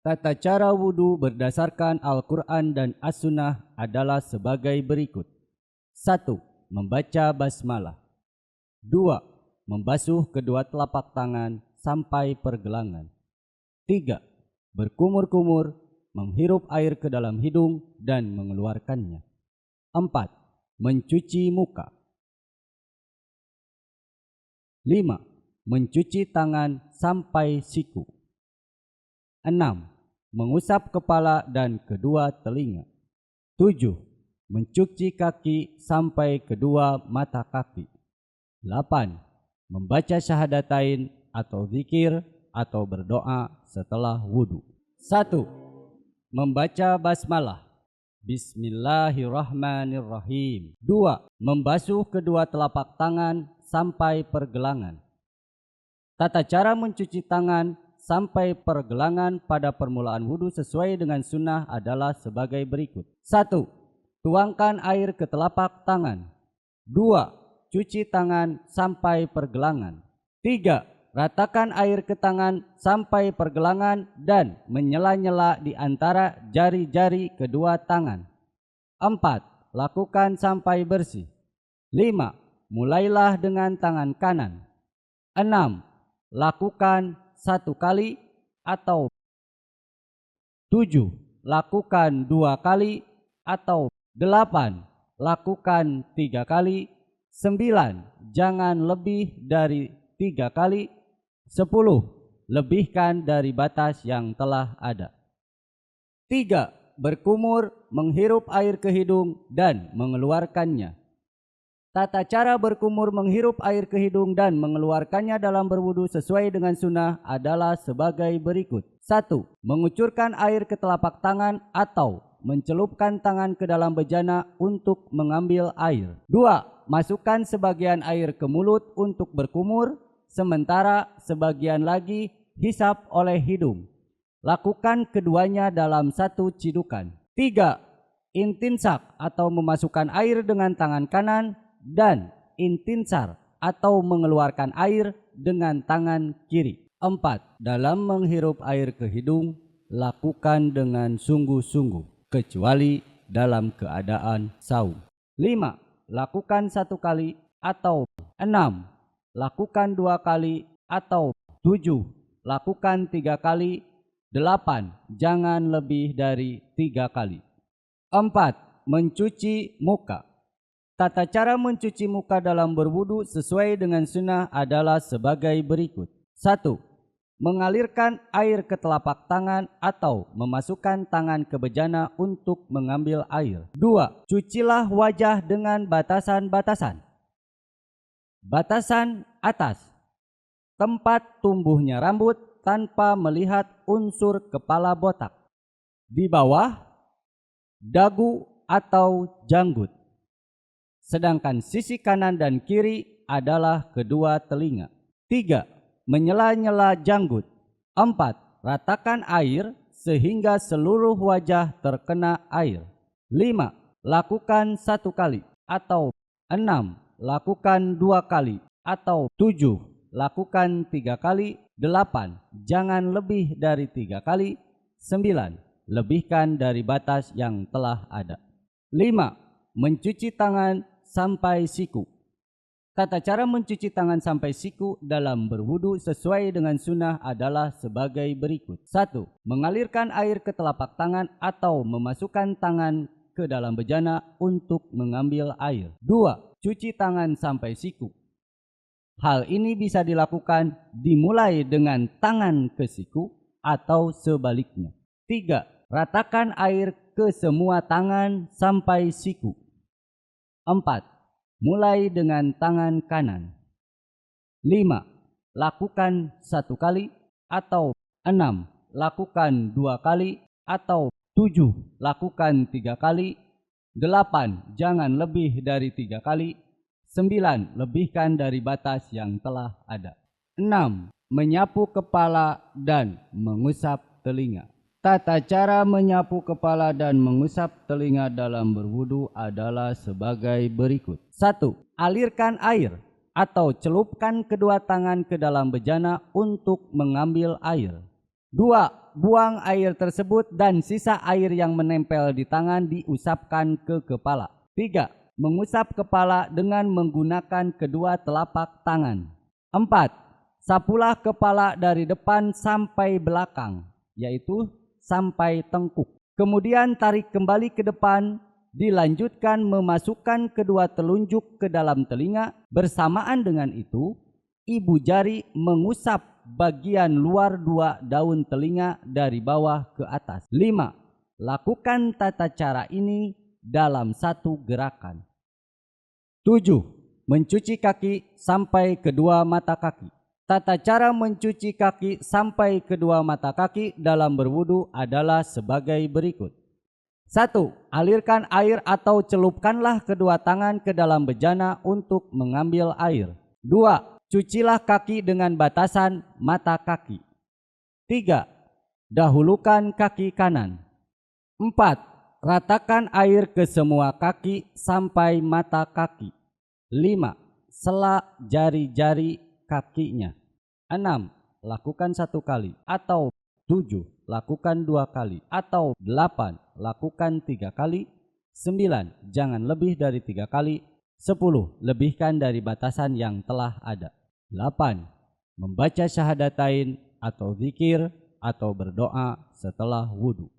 Tata cara wudhu berdasarkan Al-Quran dan As-Sunnah adalah sebagai berikut. 1. Membaca basmalah. 2. Membasuh kedua telapak tangan sampai pergelangan. 3. Berkumur-kumur, menghirup air ke dalam hidung dan mengeluarkannya. 4. Mencuci muka. 5. Mencuci tangan sampai siku. 6. Mengusap kepala dan kedua telinga. 7. Mencuci kaki sampai kedua mata kaki. 8. Membaca syahadatain atau zikir atau berdoa setelah wudhu. 1. Membaca basmalah. Bismillahirrahmanirrahim. 2. Membasuh kedua telapak tangan sampai pergelangan. Tata cara mencuci tangan sampai pergelangan pada permulaan wudhu sesuai dengan sunnah adalah sebagai berikut. 1. Tuangkan air ke telapak tangan. 2. Cuci tangan sampai pergelangan. 3. Ratakan air ke tangan sampai pergelangan dan menyela-nyela di antara jari-jari kedua tangan. 4. Lakukan sampai bersih. 5. Mulailah dengan tangan kanan. 6. Lakukan 1 kali atau 7. Lakukan 2 kali atau 8. Lakukan 3 kali. 9. Jangan lebih dari 3 kali. 10. Lebihkan dari batas yang telah ada. 3. Berkumur, menghirup air ke hidung dan mengeluarkannya. Tata cara berkumur, menghirup air ke hidung dan mengeluarkannya dalam berwudu sesuai dengan sunnah adalah sebagai berikut. 1. Mengucurkan air ke telapak tangan atau mencelupkan tangan ke dalam bejana untuk mengambil air. 2. Masukkan sebagian air ke mulut untuk berkumur, sementara sebagian lagi hisap oleh hidung. Lakukan keduanya dalam 1 cidukan. 3. Intinsak atau memasukkan air dengan tangan kanan dan intinsar atau mengeluarkan air dengan tangan kiri. 4. Dalam menghirup air ke hidung, lakukan dengan sungguh-sungguh, kecuali dalam keadaan saum. 5. Lakukan 1 kali atau 6. Lakukan 2 kali atau 7. Lakukan 3 kali. 8. Jangan lebih dari 3 kali. 4. Mencuci muka. Tata cara mencuci muka dalam berwudu sesuai dengan sunnah adalah sebagai berikut. 1. Mengalirkan air ke telapak tangan atau memasukkan tangan ke bejana untuk mengambil air. 2. Cucilah wajah dengan batasan-batasan. Batasan atas, tempat tumbuhnya rambut tanpa melihat unsur kepala botak. Di bawah, dagu atau janggut. Sedangkan sisi kanan dan kiri adalah kedua telinga. 3. Menyela-nyela janggut. 4. Ratakan air sehingga seluruh wajah terkena air. 5. Lakukan 1 kali atau 6. Lakukan 2 kali atau 7. Lakukan 3 kali. 8. Jangan lebih dari 3 kali. 9. Lebihkan dari batas yang telah ada. 5. Mencuci tangan sampai siku. Tata cara mencuci tangan sampai siku dalam berwudu sesuai dengan sunnah adalah sebagai berikut. 1. Mengalirkan air ke telapak tangan atau memasukkan tangan ke dalam bejana untuk mengambil air. 2. Cuci tangan sampai siku. Hal ini bisa dilakukan dimulai dengan tangan ke siku atau sebaliknya. 3. Ratakan air ke semua tangan sampai siku. 4. Mulai dengan tangan kanan. 5. Lakukan 1 kali atau 6. Lakukan 2 kali atau 7. Lakukan 3 kali. 8. Jangan lebih dari 3 kali. 9. Lebihkan dari batas yang telah ada. 6. Menyapu kepala dan mengusap telinga. Tata cara menyapu kepala dan mengusap telinga dalam berwudu adalah sebagai berikut. 1. Alirkan air atau celupkan kedua tangan ke dalam bejana untuk mengambil air. 2. buang air tersebut dan sisa air yang menempel di tangan diusapkan ke kepala. 3. Mengusap kepala dengan menggunakan kedua telapak tangan. 4. Sapulah kepala dari depan sampai belakang, yaitu sampai tengkuk. Kemudian tarik kembali ke depan, dilanjutkan memasukkan kedua telunjuk ke dalam telinga. Bersamaan dengan itu, ibu jari mengusap bagian luar dua daun telinga dari bawah ke atas. 5. Lakukan tata cara ini dalam satu gerakan. 7. Mencuci kaki sampai kedua mata kaki. Tata cara mencuci kaki sampai kedua mata kaki dalam berwudu adalah sebagai berikut. 1. Alirkan air atau celupkanlah kedua tangan ke dalam bejana untuk mengambil air. 2. Cucilah kaki dengan batasan mata kaki. 3. Dahulukan kaki kanan. 4. Ratakan air ke semua kaki sampai mata kaki. 5. Sela jari-jari kakinya. 6. Lakukan 1 kali. Atau 7. Lakukan 2 kali. Atau 8. Lakukan 3 kali. 9. Jangan lebih dari 3 kali. 10. Lebihkan dari batasan yang telah ada. 8. Membaca syahadatain atau zikir atau berdoa setelah wudu.